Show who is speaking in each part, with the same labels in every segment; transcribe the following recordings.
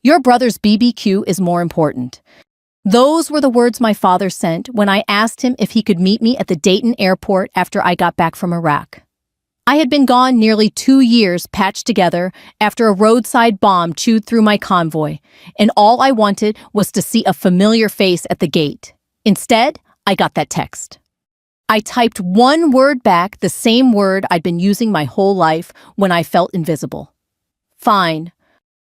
Speaker 1: Your brother's BBQ is more important. Those were the words my father sent when I asked him if he could meet me at the Dayton airport after I got back from Iraq. I had been gone nearly 2 years patched together after a roadside bomb chewed through my convoy, and all I wanted was to see a familiar face at the gate. Instead, I got that text. I typed one word back, the same word I'd been using my whole life when I felt invisible. Fine.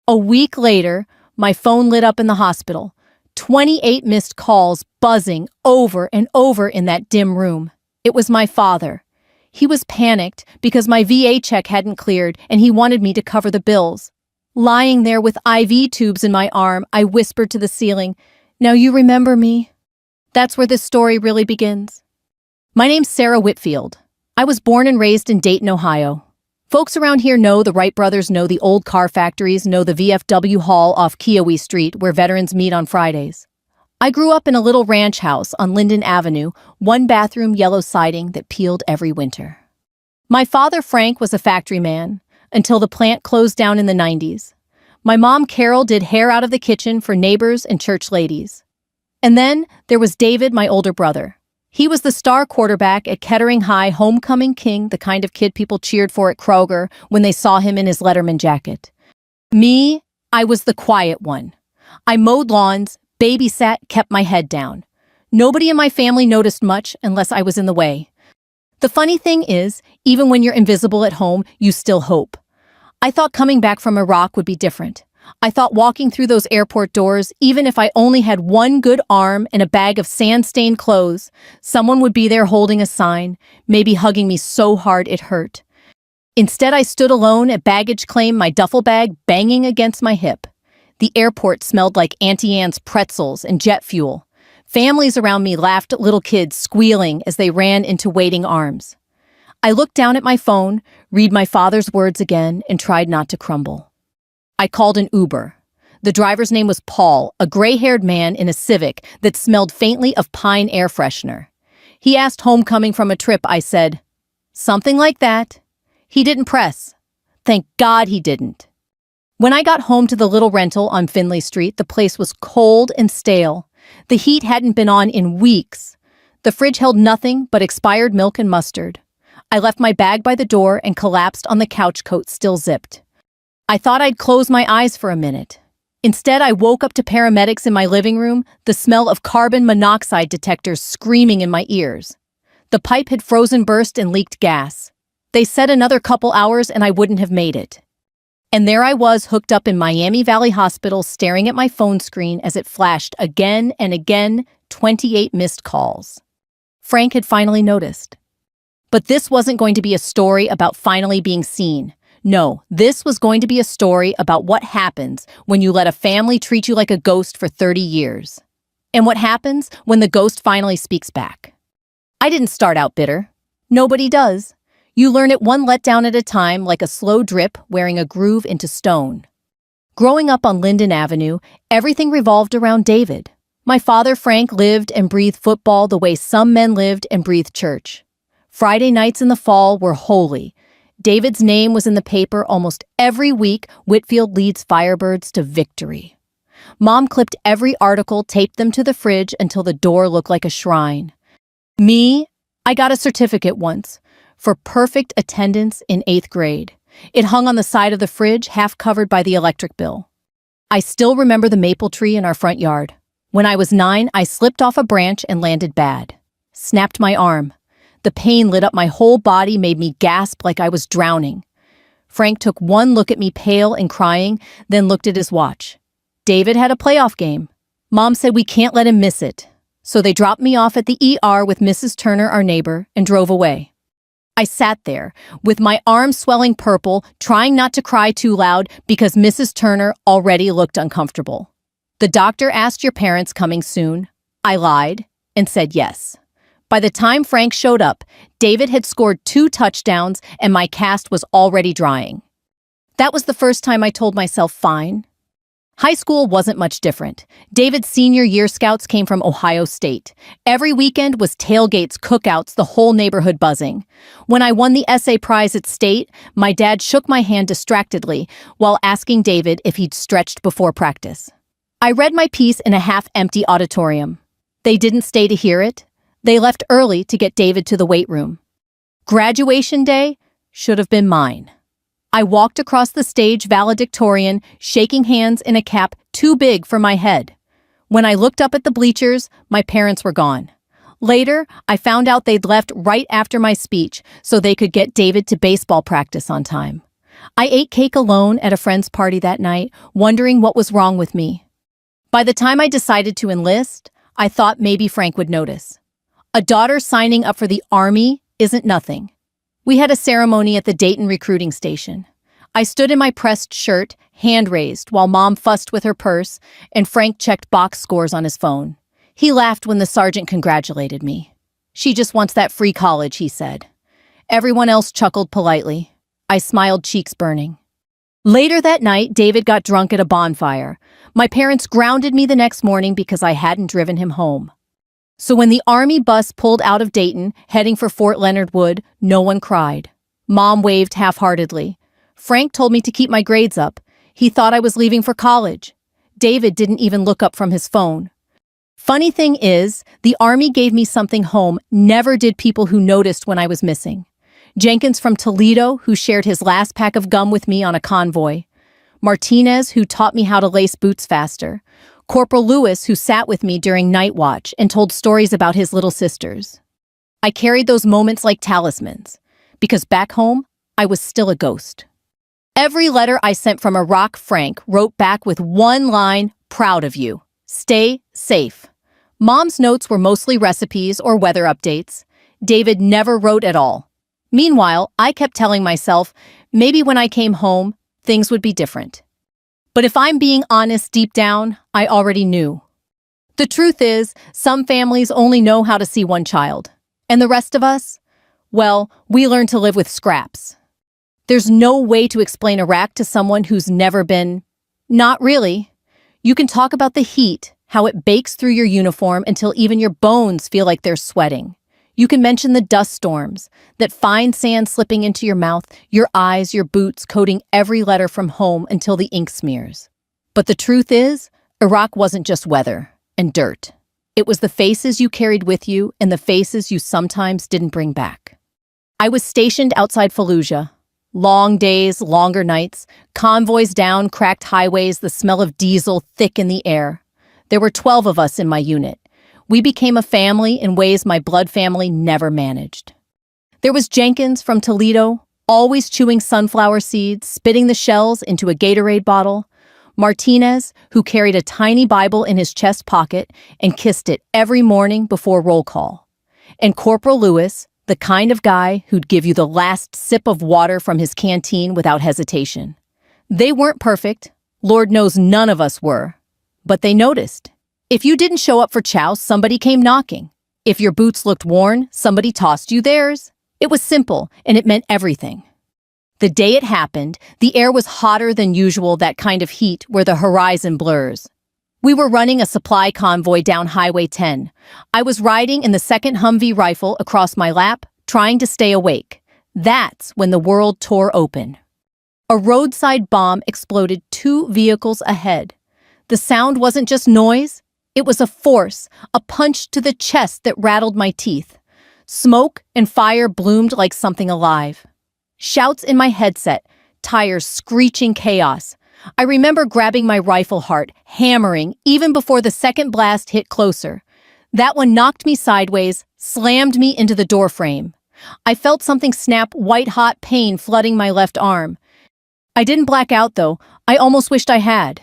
Speaker 1: A week later, my phone lit up in the hospital. 28 missed calls buzzing over and over in that dim room. It was my father. He was panicked because my VA check hadn't cleared and he wanted me to cover the bills. Lying there with IV tubes in my arm, I whispered to the ceiling, "Now you remember me?" That's where this story really begins. My name's Sarah Whitfield. I was born and raised in Dayton, Ohio. Folks around here know the Wright brothers, know the old car factories, know the VFW Hall off Kiowa Street where veterans meet on Fridays. I grew up in a little ranch house on Linden Avenue, one bathroom, yellow siding that peeled every winter. My father, Frank, was a factory man until the plant closed down in the 90s. My mom, Carol, did hair out of the kitchen for neighbors and church ladies. And then there was David, my older brother. He was the star quarterback at Kettering High, homecoming king, the kind of kid people cheered for at Kroger when they saw him in his Letterman jacket. Me, I was the quiet one. I mowed lawns, babysat, kept my head down. Nobody in my family noticed much unless I was in the way. The funny thing is, even when you're invisible at home, you still hope. I thought coming back from Iraq would be different. I thought walking through those airport doors, even if I only had one good arm and a bag of sand-stained clothes, someone would be there holding a sign, maybe hugging me so hard it hurt. Instead, I stood alone at baggage claim, my duffel bag banging against my hip. The airport smelled like Auntie Anne's pretzels and jet fuel. Families around me laughed at little kids squealing as they ran into waiting arms. I looked down at my phone, read my father's words again, and tried not to crumble. I called an Uber. The driver's name was Paul, a gray-haired man in a Civic that smelled faintly of pine air freshener. He asked homecoming from a trip. I said, "Something like that." He didn't press. Thank God he didn't. When I got home to the little rental on Finley Street, the place was cold and stale. The heat hadn't been on in weeks. The fridge held nothing but expired milk and mustard. I left my bag by the door and collapsed on the couch, coat still zipped. I thought I'd close my eyes for a minute. Instead, I woke up to paramedics in my living room, the smell of carbon monoxide detectors screaming in my ears. The pipe had frozen, burst, and leaked gas. They said another couple hours and I wouldn't have made it. And there I was, hooked up in Miami Valley Hospital, staring at my phone screen as it flashed again and again, 28 missed calls. Frank had finally noticed. But this wasn't going to be a story about finally being seen. No, this was going to be a story about what happens when you let a family treat you like a ghost for 30 years. And what happens when the ghost finally speaks back. I didn't start out bitter. Nobody does. You learn it one letdown at a time, like a slow drip wearing a groove into stone. Growing up on Linden Avenue, everything revolved around David. My father, Frank, lived and breathed football the way some men lived and breathed church. Friday nights in the fall were holy. David's name was in the paper almost every week. Whitfield leads Firebirds to victory. Mom clipped every article, taped them to the fridge until the door looked like a shrine. Me, I got a certificate once for perfect attendance in 8th grade. It hung on the side of the fridge, half covered by the electric bill. I still remember the maple tree in our front yard. When I was 9, I slipped off a branch and landed bad. Snapped my arm. The pain lit up my whole body, made me gasp like I was drowning. Frank took one look at me, pale and crying, then looked at his watch. David had a playoff game. Mom said we can't let him miss it. So they dropped me off at the ER with Mrs. Turner, our neighbor, and drove away. I sat there, with my arms swelling purple, trying not to cry too loud because Mrs. Turner already looked uncomfortable. The doctor asked, "Your parents coming soon?" I lied and said yes. By the time Frank showed up, David had scored 2 touchdowns and my cast was already drying. That was the first time I told myself, fine. High school wasn't much different. David's senior year scouts came from Ohio State. Every weekend was tailgates, cookouts, the whole neighborhood buzzing. When I won the essay prize at state, my dad shook my hand distractedly while asking David if he'd stretched before practice. I read my piece in a half-empty auditorium. They didn't stay to hear it. They left early to get David to the weight room. Graduation day should have been mine. I walked across the stage valedictorian, shaking hands in a cap too big for my head. When I looked up at the bleachers, my parents were gone. Later, I found out they'd left right after my speech so they could get David to baseball practice on time. I ate cake alone at a friend's party that night, wondering what was wrong with me. By the time I decided to enlist, I thought maybe Frank would notice. A daughter signing up for the Army isn't nothing. We had a ceremony at the Dayton recruiting station. I stood in my pressed shirt, hand raised, while Mom fussed with her purse, and Frank checked box scores on his phone. He laughed when the sergeant congratulated me. "She just wants that free college," he said. Everyone else chuckled politely. I smiled, cheeks burning. Later that night, David got drunk at a bonfire. My parents grounded me the next morning because I hadn't driven him home. So when the Army bus pulled out of Dayton, heading for Fort Leonard Wood, no one cried. Mom waved half-heartedly. Frank told me to keep my grades up. He thought I was leaving for college. David didn't even look up from his phone. Funny thing is, the Army gave me something home never did people who noticed when I was missing. Jenkins from Toledo, who shared his last pack of gum with me on a convoy. Martinez, who taught me how to lace boots faster. Corporal Lewis, who sat with me during night watch and told stories about his little sisters. I carried those moments like talismans, because back home, I was still a ghost. Every letter I sent from Iraq, Frank wrote back with one line, "Proud of you. Stay safe." Mom's notes were mostly recipes or weather updates. David never wrote at all. Meanwhile, I kept telling myself, maybe when I came home, things would be different. But if I'm being honest deep down, I already knew. The truth is, some families only know how to see one child. And the rest of us? Well, we learn to live with scraps. There's no way to explain Iraq to someone who's never been. Not really. You can talk about the heat, how it bakes through your uniform until even your bones feel like they're sweating. You can mention the dust storms, that fine sand slipping into your mouth, your eyes, your boots, coating every letter from home until the ink smears. But the truth is, Iraq wasn't just weather and dirt. It was the faces you carried with you and the faces you sometimes didn't bring back. I was stationed outside Fallujah. Long days, longer nights, convoys down cracked highways, the smell of diesel thick in the air. There were 12 of us in my unit. We became a family in ways my blood family never managed. There was Jenkins from Toledo, always chewing sunflower seeds, spitting the shells into a Gatorade bottle. Martinez, who carried a tiny Bible in his chest pocket and kissed it every morning before roll call. And Corporal Lewis, the kind of guy who'd give you the last sip of water from his canteen without hesitation. They weren't perfect. Lord knows none of us were. But they noticed. If you didn't show up for chow, somebody came knocking. If your boots looked worn, somebody tossed you theirs. It was simple, and it meant everything. The day it happened, the air was hotter than usual, that kind of heat where the horizon blurs. We were running a supply convoy down Highway 10. I was riding in the second Humvee rifle across my lap, trying to stay awake. That's when the world tore open. A roadside bomb exploded 2 vehicles ahead. The sound wasn't just noise. It was a force, a punch to the chest that rattled my teeth. Smoke and fire bloomed like something alive. Shouts in my headset, tires screeching chaos. I remember grabbing my rifle heart, hammering, even before the second blast hit closer. That one knocked me sideways, slammed me into the doorframe. I felt something snap, white-hot pain flooding my left arm. I didn't black out, though. I almost wished I had.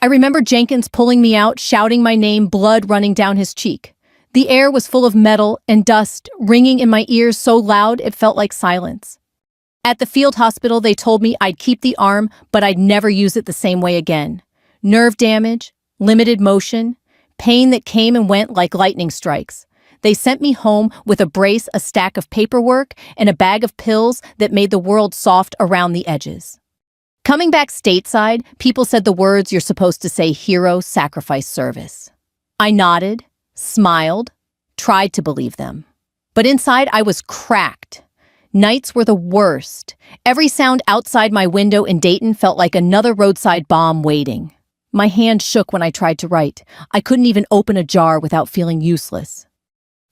Speaker 1: I remember Jenkins pulling me out, shouting my name, blood running down his cheek. The air was full of metal and dust, ringing in my ears so loud it felt like silence. At the field hospital, they told me I'd keep the arm, but I'd never use it the same way again. Nerve damage, limited motion, pain that came and went like lightning strikes. They sent me home with a brace, a stack of paperwork, and a bag of pills that made the world soft around the edges. Coming back stateside, people said the words you're supposed to say: hero, sacrifice, service. I nodded, smiled, tried to believe them. But inside I was cracked. Nights were the worst. Every sound outside my window in Dayton felt like another roadside bomb waiting. My hand shook when I tried to write. I couldn't even open a jar without feeling useless.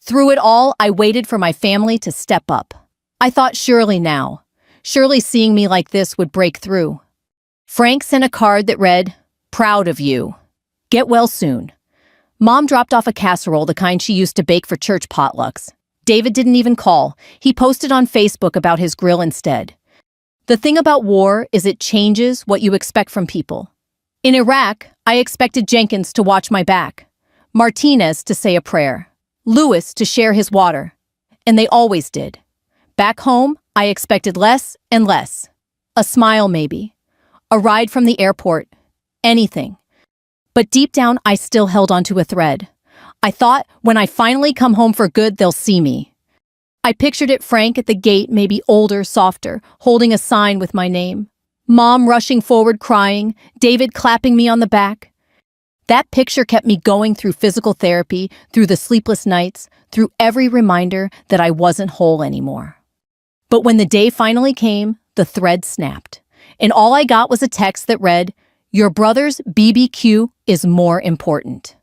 Speaker 1: Through it all, I waited for my family to step up. I thought surely seeing me like this would break through. Frank sent a card that read, "Proud of you. Get well soon." Mom dropped off a casserole, the kind she used to bake for church potlucks. David didn't even call. He posted on Facebook about his grill instead. The thing about war is it changes what you expect from people. In Iraq, I expected Jenkins to watch my back, Martinez to say a prayer, Lewis to share his water, and they always did. Back home, I expected less and less. A smile maybe, a ride from the airport, anything. But deep down, I still held onto a thread. I thought, when I finally come home for good, they'll see me. I pictured it: Frank at the gate, maybe older, softer, holding a sign with my name. Mom rushing forward crying, David clapping me on the back. That picture kept me going through physical therapy, through the sleepless nights, through every reminder that I wasn't whole anymore. But when the day finally came, the thread snapped, and all I got was a text that read, "Your brother's BBQ is more important."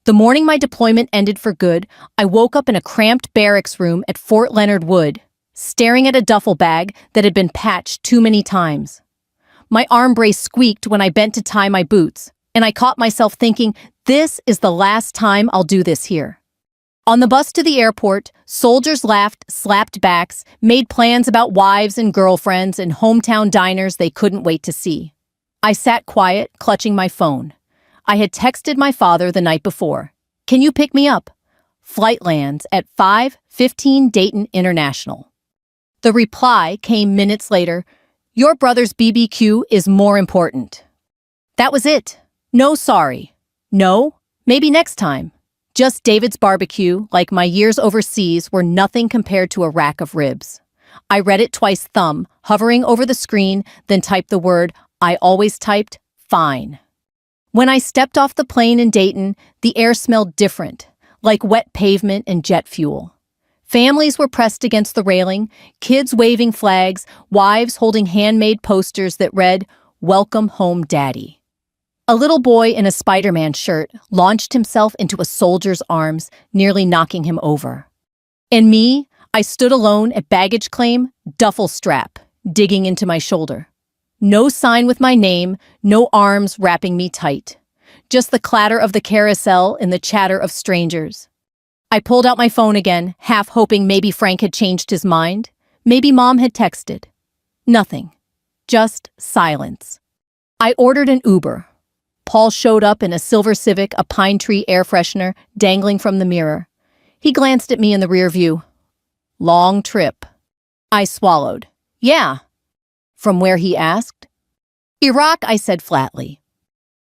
Speaker 1: The morning my deployment ended for good, I woke up in a cramped barracks room at Fort Leonard Wood, staring at a duffel bag that had been patched too many times. My arm brace squeaked when I bent to tie my boots, and I caught myself thinking, this is the last time I'll do this here. On the bus to the airport, soldiers laughed, slapped backs, made plans about wives and girlfriends and hometown diners they couldn't wait to see. I sat quiet, clutching my phone. I had texted my father the night before. "Can you pick me up? Flight lands at 5:15 Dayton International." The reply came minutes later: "Your brother's BBQ is more important." That was it. No sorry. No, maybe next time. Just David's barbecue, like my years overseas were nothing compared to a rack of ribs. I read it twice, thumb hovering over the screen, then typed the word I always typed: fine. When I stepped off the plane in Dayton, the air smelled different, like wet pavement and jet fuel. Families were pressed against the railing, kids waving flags, wives holding handmade posters that read, "Welcome home, Daddy." A little boy in a Spider-Man shirt launched himself into a soldier's arms, nearly knocking him over. And me, I stood alone at baggage claim, duffel strap, digging into my shoulder. No sign with my name, no arms wrapping me tight. Just the clatter of the carousel and the chatter of strangers. I pulled out my phone again, half hoping maybe Frank had changed his mind. Maybe Mom had texted. Nothing. Just silence. I ordered an Uber. Paul showed up in a silver Civic, a pine tree air freshener dangling from the mirror. He glanced at me in the rear view. "Long trip." I swallowed. "Yeah." "From where?" he asked. "Iraq," I said flatly.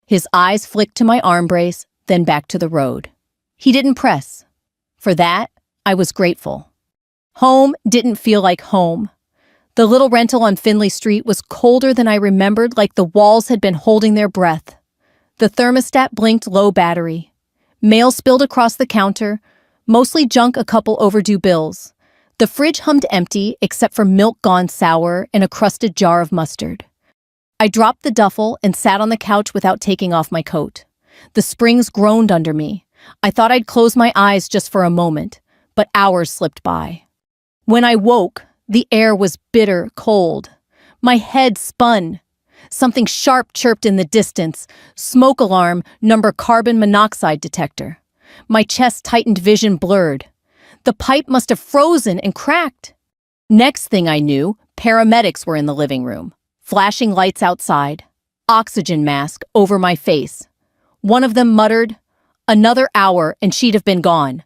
Speaker 1: His eyes flicked to my arm brace, then back to the road. He didn't press. For that, I was grateful. Home didn't feel like home. The little rental on Finley Street was colder than I remembered, like the walls had been holding their breath. The thermostat blinked low battery. Mail spilled across the counter, mostly junk, a couple overdue bills. The fridge hummed empty except for milk gone sour and a crusted jar of mustard. I dropped the duffel and sat on the couch without taking off my coat. The springs groaned under me. I thought I'd close my eyes just for a moment, but hours slipped by. When I woke, the air was bitter cold. My head spun. Something sharp chirped in the distance. Smoke alarm, number carbon monoxide detector. My chest tightened, vision blurred. The pipe must have frozen and cracked. Next thing I knew, paramedics were in the living room, flashing lights outside, oxygen mask over my face. One of them muttered, "Another hour and she'd have been gone."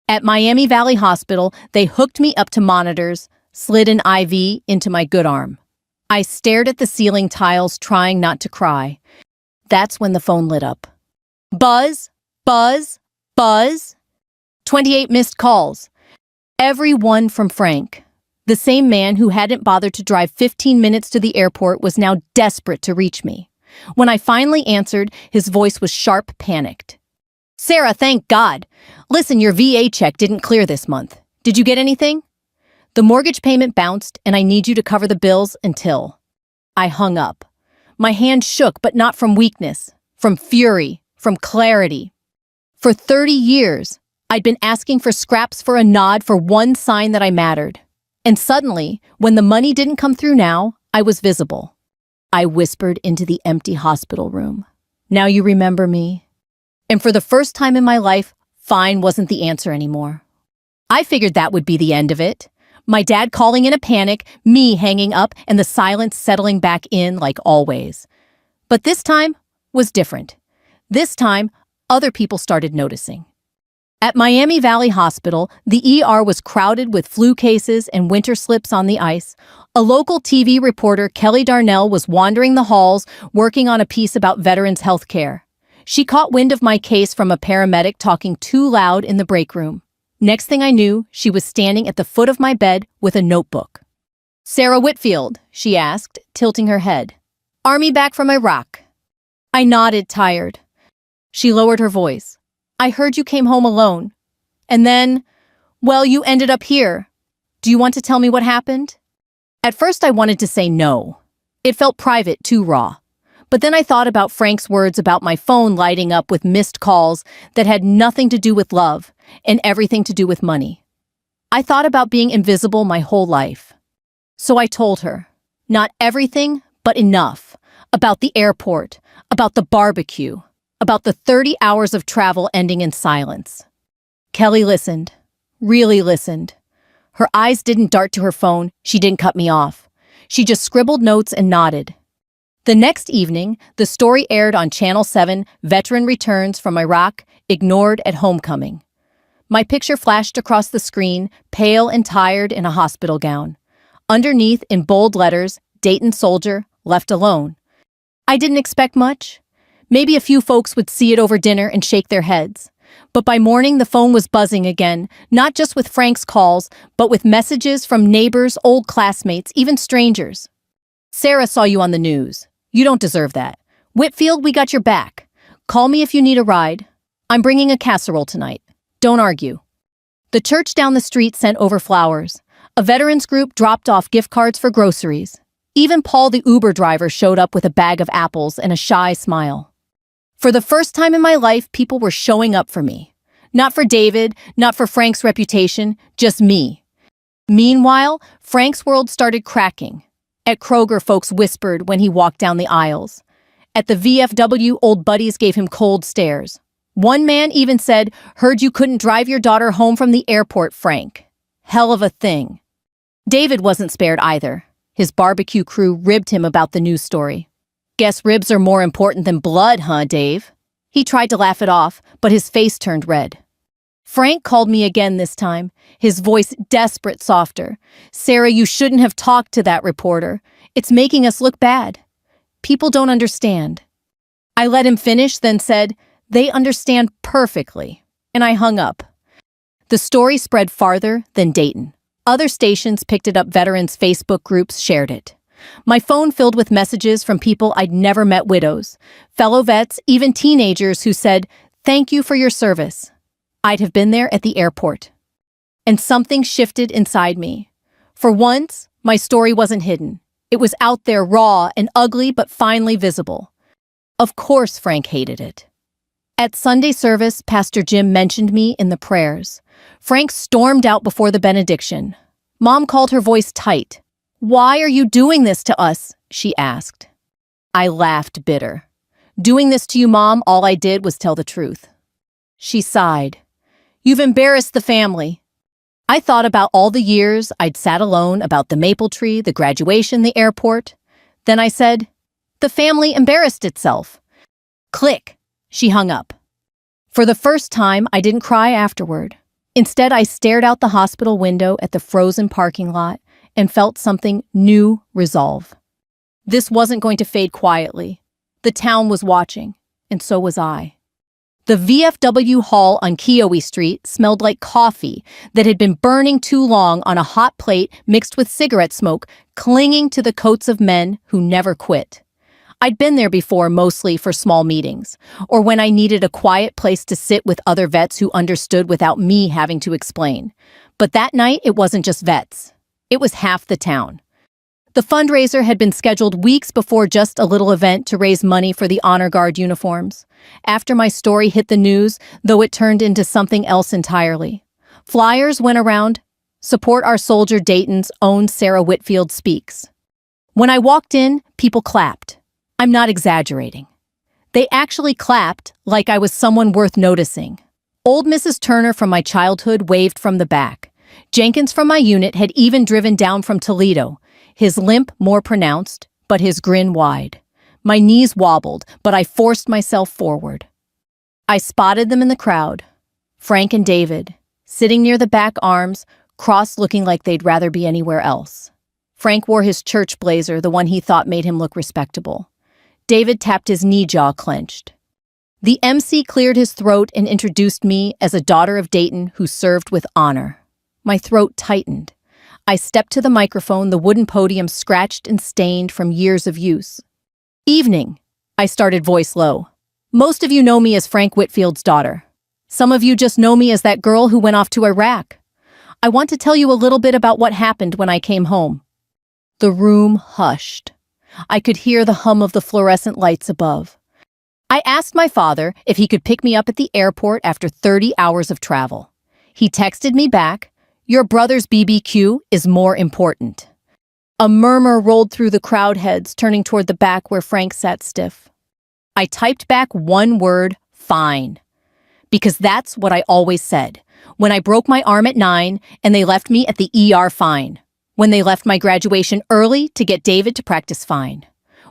Speaker 1: At Miami Valley Hospital, they hooked me up to monitors, slid an IV into my good arm. I stared at the ceiling tiles, trying not to cry. That's when the phone lit up. Buzz, buzz, buzz. 28 missed calls. Every one from Frank. The same man who hadn't bothered to drive 15 minutes to the airport was now desperate to reach me. When I finally answered, his voice was sharp, panicked. "Sarah, thank God. Listen, your VA check didn't clear this month. Did you get anything? The mortgage payment bounced, and I need you to cover the bills until..." I hung up. My hand shook, but not from weakness, from fury, from clarity. For 30 years, I'd been asking for scraps for a nod, for one sign that I mattered. And suddenly, when the money didn't come through now, I was visible. I whispered into the empty hospital room. "Now you remember me." And for the first time in my life, fine wasn't the answer anymore. I figured that would be the end of it. My dad calling in a panic, me hanging up, and the silence settling back in like always. But this time was different. This time, other people started noticing. At Miami Valley Hospital, the ER was crowded with flu cases and winter slips on the ice. A local TV reporter, Kelly Darnell, was wandering the halls, working on a piece about veterans' health care. She caught wind of my case from a paramedic talking too loud in the break room. Next thing I knew, she was standing at the foot of my bed with a notebook. "Sarah Whitfield," she asked, tilting her head. "Army back from Iraq." I nodded, tired. She lowered her voice. "I heard you came home alone. And then, well, you ended up here. Do you want to tell me what happened?" At first I wanted to say no. It felt private, too raw. But then I thought about Frank's words about my phone lighting up with missed calls that had nothing to do with love and everything to do with money. I thought about being invisible my whole life. So I told her, not everything, but enough. About the airport, about the barbecue, about the 30 hours of travel ending in silence. Kelly listened, really listened. Her eyes didn't dart to her phone, she didn't cut me off. She just scribbled notes and nodded. The next evening, the story aired on Channel 7, Veteran Returns from Iraq, Ignored at Homecoming. My picture flashed across the screen, pale and tired in a hospital gown. Underneath, in bold letters, Dayton soldier, left alone. I didn't expect much. Maybe a few folks would see it over dinner and shake their heads. But by morning, the phone was buzzing again, not just with Frank's calls, but with messages from neighbors, old classmates, even strangers. "Sarah saw you on the news. You don't deserve that. Whitfield, we got your back. Call me if you need a ride. I'm bringing a casserole tonight. Don't argue." The church down the street sent over flowers. A veterans group dropped off gift cards for groceries. Even Paul, the Uber driver, showed up with a bag of apples and a shy smile. For the first time in my life, people were showing up for me. Not for David, not for Frank's reputation, just me. Meanwhile, Frank's world started cracking. At Kroger, folks whispered when he walked down the aisles. At the VFW, old buddies gave him cold stares. One man even said, "Heard you couldn't drive your daughter home from the airport, Frank." Hell of a thing. David wasn't spared either. His barbecue crew ribbed him about the news story. "Guess ribs are more important than blood, huh, Dave?" He tried to laugh it off, but his face turned red. Frank called me again this time, his voice desperate, softer. "Sarah, you shouldn't have talked to that reporter. It's making us look bad. People don't understand." I let him finish, then said, "They understand perfectly." And I hung up. The story spread farther than Dayton. Other stations picked it up, veterans' Facebook groups shared it. My phone filled with messages from people I'd never met, widows, fellow vets, even teenagers who said, "Thank you for your service." I'd have been there at the airport. And something shifted inside me. For once, my story wasn't hidden. It was out there, raw and ugly, but finally visible. Of course Frank hated it. At Sunday service, Pastor Jim mentioned me in the prayers. Frank stormed out before the benediction. Mom called, her voice tight. "Why are you doing this to us?" she asked. I laughed, bitter. "Doing this to you, Mom, all I did was tell the truth." She sighed. "You've embarrassed the family." I thought about all the years I'd sat alone, about the maple tree, the graduation, the airport. Then I said, "The family embarrassed itself." Click. She hung up. For the first time, I didn't cry afterward. Instead, I stared out the hospital window at the frozen parking lot and felt something new resolve. This wasn't going to fade quietly. The town was watching, and so was I. The VFW hall on Kiowa Street smelled like coffee that had been burning too long on a hot plate mixed with cigarette smoke, clinging to the coats of men who never quit. I'd been there before, mostly for small meetings, or when I needed a quiet place to sit with other vets who understood without me having to explain. But that night, it wasn't just vets. It was half the town. The fundraiser had been scheduled weeks before, just a little event to raise money for the Honor Guard uniforms. After my story hit the news, though, it turned into something else entirely. Flyers went around, "Support our soldier, Dayton's own Sarah Whitfield speaks." When I walked in, people clapped. I'm not exaggerating. They actually clapped like I was someone worth noticing. Old Mrs. Turner from my childhood waved from the back. Jenkins from my unit had even driven down from Toledo, his limp more pronounced, but his grin wide. My knees wobbled, but I forced myself forward. I spotted them in the crowd. Frank and David, sitting near the back arms, crossed, looking like they'd rather be anywhere else. Frank wore his church blazer, the one he thought made him look respectable. David tapped his knee, jaw clenched. The MC cleared his throat and introduced me as a daughter of Dayton who served with honor. My throat tightened. I stepped to the microphone, the wooden podium scratched and stained from years of use. "Evening," I started, voice low. "Most of you know me as Frank Whitfield's daughter. Some of you just know me as that girl who went off to Iraq. I want to tell you a little bit about what happened when I came home." The room hushed. I could hear the hum of the fluorescent lights above. I asked my father if he could pick me up at the airport after 30 hours of travel. He texted me back, "Your brother's BBQ is more important." A murmur rolled through the crowd, heads turning toward the back where Frank sat stiff. I typed back one word, "Fine." Because that's what I always said. When I broke my arm at 9 and they left me at the ER, fine. When they left my graduation early to get David to practice, fine.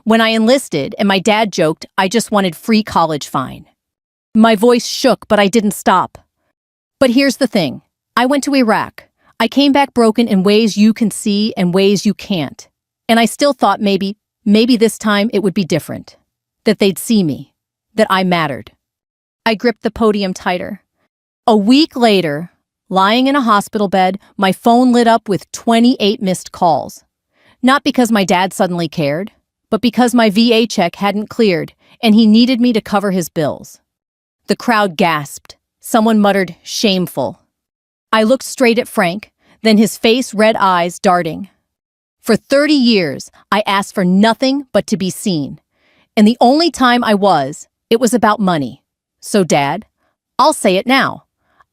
Speaker 1: When I enlisted and my dad joked I just wanted free college, fine. My voice shook, but I didn't stop. But here's the thing. I went to Iraq. I came back broken in ways you can see and ways you can't. And I still thought maybe this time it would be different. That they'd see me. That I mattered. I gripped the podium tighter. A week later, lying in a hospital bed, my phone lit up with 28 missed calls. Not because my dad suddenly cared, but because my VA check hadn't cleared and he needed me to cover his bills. The crowd gasped. Someone muttered, "Shameful." I looked straight at Frank, then his face, red eyes darting. For 30 years, I asked for nothing but to be seen. And the only time it was about money. So, Dad, I'll say it now.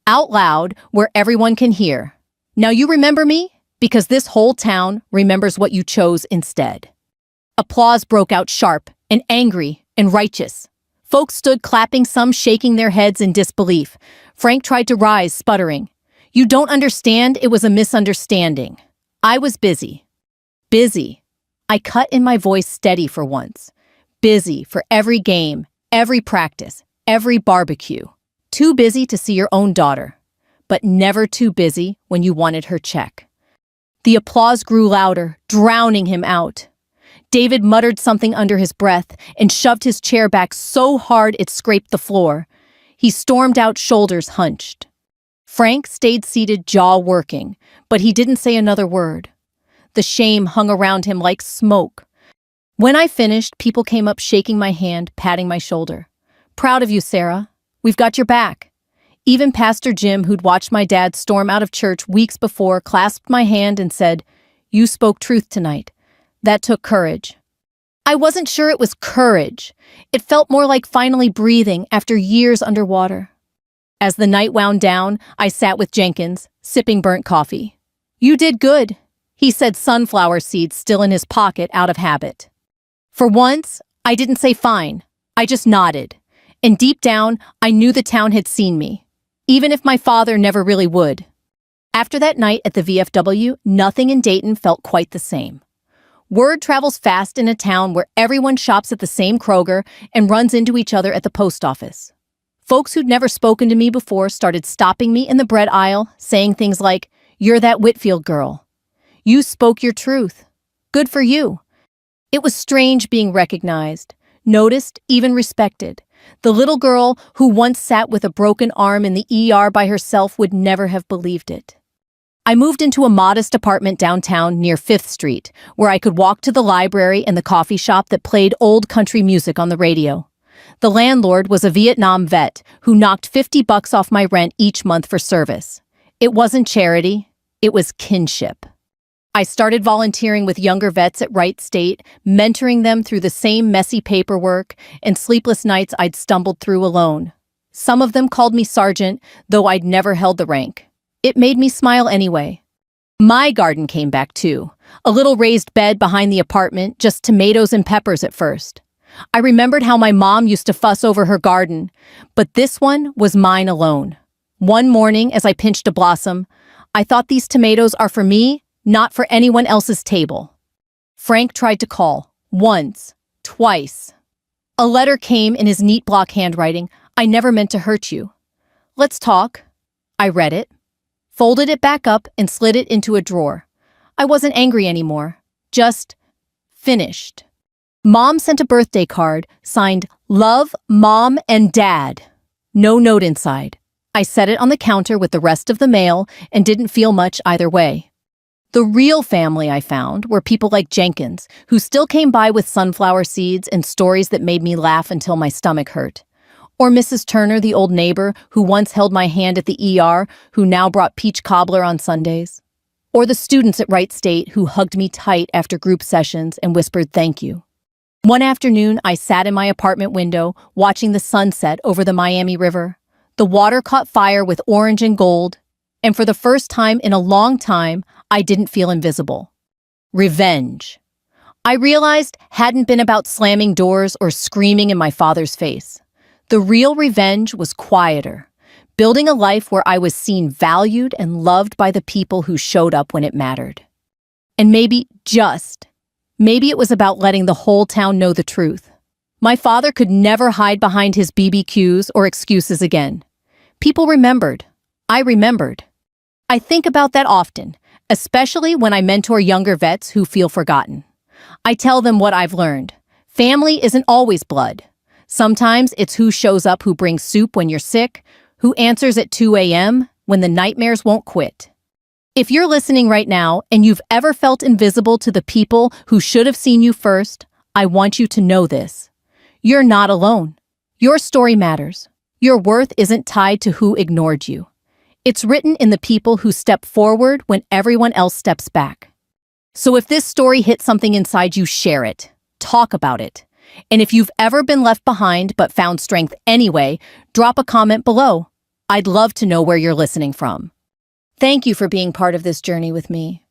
Speaker 1: Out loud, where everyone can hear. Now you remember me? Because this whole town remembers what you chose instead. Applause broke out, sharp and angry and righteous. Folks stood clapping, some shaking their heads in disbelief. Frank tried to rise, sputtering. "You don't understand, it was a misunderstanding. I was busy." Busy. I cut in, my voice steady for once. Busy for every game, every practice, every barbecue. Too busy to see your own daughter, but never too busy when you wanted her check. The applause grew louder, drowning him out. David muttered something under his breath and shoved his chair back so hard it scraped the floor. He stormed out, shoulders hunched. Frank stayed seated, jaw working, but he didn't say another word. The shame hung around him like smoke. When I finished, people came up, shaking my hand, patting my shoulder. "Proud of you, Sarah. We've got your back." Even Pastor Jim, who'd watched my dad storm out of church weeks before, clasped my hand and said, "You spoke truth tonight. That took courage." I wasn't sure it was courage. It felt more like finally breathing after years underwater. As the night wound down, I sat with Jenkins, sipping burnt coffee. "You did good," he said, sunflower seeds still in his pocket, out of habit. For once, I didn't say fine. I just nodded. And deep down, I knew the town had seen me, even if my father never really would. After that night at the VFW, nothing in Dayton felt quite the same. Word travels fast in a town where everyone shops at the same Kroger and runs into each other at the post office. Folks who'd never spoken to me before started stopping me in the bread aisle, saying things like, "You're that Whitfield girl. You spoke your truth. Good for you." It was strange being recognized, noticed, even respected, The little girl who once sat with a broken arm in the ER by herself would never have believed it. I moved into a modest apartment downtown near 5th Street, where I could walk to the library and the coffee shop that played old country music on the radio. The landlord was a Vietnam vet who knocked $50 off my rent each month for service. It wasn't charity, it was kinship. I started volunteering with younger vets at Wright State, mentoring them through the same messy paperwork and sleepless nights I'd stumbled through alone. Some of them called me sergeant, though I'd never held the rank. It made me smile anyway. My garden came back too. A little raised bed behind the apartment, just tomatoes and peppers at first. I remembered how my mom used to fuss over her garden, but this one was mine alone. One morning, as I pinched a blossom, I thought these tomatoes are for me, not for anyone else's table. Frank tried to call. Once. Twice. A letter came in his neat block handwriting. I never meant to hurt you. Let's talk. I read it, folded it back up, and slid it into a drawer. I wasn't angry anymore. Just finished. Mom sent a birthday card, signed, Love, Mom and Dad. No note inside. I set it on the counter with the rest of the mail and didn't feel much either way. The real family I found were people like Jenkins, who still came by with sunflower seeds and stories that made me laugh until my stomach hurt. Or Mrs. Turner, the old neighbor who once held my hand at the ER, who now brought peach cobbler on Sundays. Or the students at Wright State who hugged me tight after group sessions and whispered thank you. One afternoon, I sat in my apartment window, watching the sunset over the Miami River. The water caught fire with orange and gold, and for the first time in a long time, I didn't feel invisible. Revenge. I realized hadn't been about slamming doors or screaming in my father's face. The real revenge was quieter, building a life where I was seen valued and loved by the people who showed up when it mattered. And maybe it was about letting the whole town know the truth. My father could never hide behind his BBQs or excuses again. People remembered. I remembered. I think about that often, especially when I mentor younger vets who feel forgotten. I tell them what I've learned. Family isn't always blood. Sometimes it's who shows up, who brings soup when you're sick, who answers at 2 a.m. when the nightmares won't quit. If you're listening right now and you've ever felt invisible to the people who should have seen you first, I want you to know this. You're not alone. Your story matters. Your worth isn't tied to who ignored you. It's written in the people who step forward when everyone else steps back. So if this story hit something inside you, share it. Talk about it. And if you've ever been left behind but found strength anyway, drop a comment below. I'd love to know where you're listening from. Thank you for being part of this journey with me.